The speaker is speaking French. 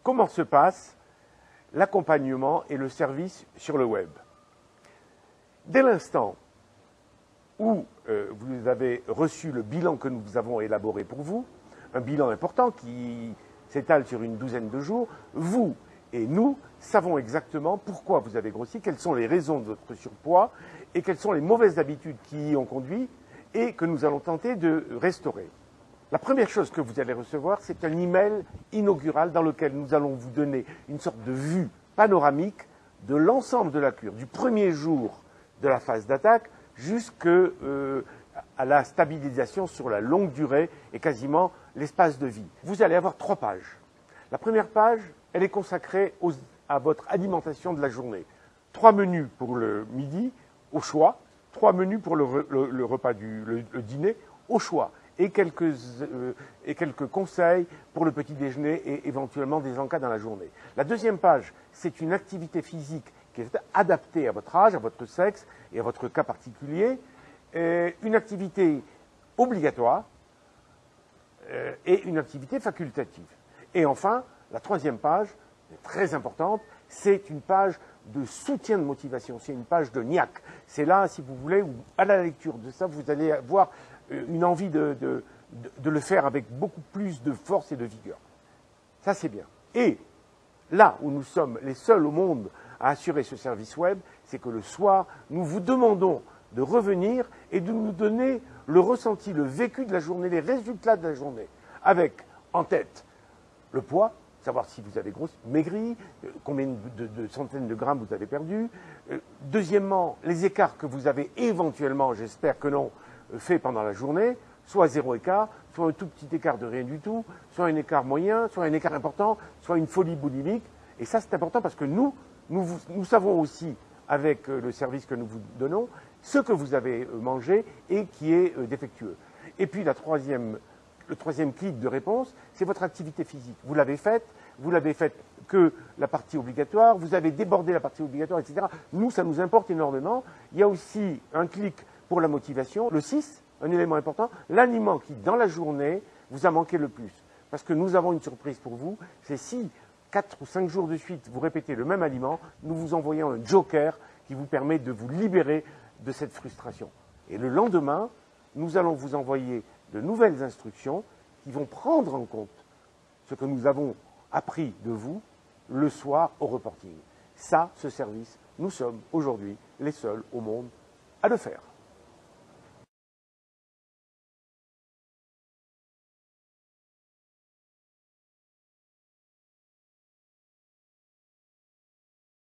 comment se passe l'accompagnement et le service sur le web. Dès l'instant où vous avez reçu le bilan que nous avons élaboré pour vous, un bilan important qui s'étale sur une douzaine de jours, vous et nous savons exactement pourquoi vous avez grossi, quelles sont les raisons de votre surpoids et quelles sont les mauvaises habitudes qui y ont conduit et que nous allons tenter de restaurer. La première chose que vous allez recevoir, c'est un email inaugural dans lequel nous allons vous donner une sorte de vue panoramique de l'ensemble de la cure, du premier jour de la phase d'attaque jusqu'à la stabilisation sur la longue durée et quasiment l'espace de vie. Vous allez avoir 3 pages. La première page, elle est consacrée à votre alimentation de la journée. 3 menus pour le midi, au choix. 3 menus pour le repas le dîner, au choix. Et quelques conseils pour le petit déjeuner et éventuellement des encas dans la journée. La deuxième page, c'est une activité physique qui est adaptée à votre âge, à votre sexe et à votre cas particulier. Une activité obligatoire et une activité facultative. Et enfin, la troisième page, très importante, c'est une page de soutien de motivation, c'est une page de niaque. C'est là, si vous voulez, où à la lecture de ça, vous allez avoir une envie de le faire avec beaucoup plus de force et de vigueur. Ça, c'est bien. Et là où nous sommes les seuls au monde à assurer ce service web, c'est que le soir, nous vous demandons de revenir et de nous donner le ressenti, le vécu de la journée, les résultats de la journée, avec en tête le poids, savoir si vous avez maigri, combien de centaines de grammes vous avez perdu. Deuxièmement, les écarts que vous avez éventuellement, j'espère que non, fait pendant la journée, soit 0 écart, soit un tout petit écart de rien du tout, soit un écart moyen, soit un écart important, soit une folie boulimique. Et ça, c'est important parce que nous savons aussi, avec le service que nous vous donnons, ce que vous avez mangé et qui est défectueux. Et puis le troisième clic de réponse, c'est votre activité physique. Vous l'avez faite que la partie obligatoire, vous avez débordé la partie obligatoire, etc. Nous, ça nous importe énormément. Il y a aussi un clic pour la motivation. Le 6, un élément important, l'aliment qui, dans la journée, vous a manqué le plus. Parce que nous avons une surprise pour vous, c'est si 4 ou 5 jours de suite, vous répétez le même aliment, nous vous envoyons un joker qui vous permet de vous libérer de cette frustration. Et le lendemain, nous allons vous envoyer de nouvelles instructions qui vont prendre en compte ce que nous avons appris de vous le soir au reporting. Ça, ce service, nous sommes aujourd'hui les seuls au monde à le faire.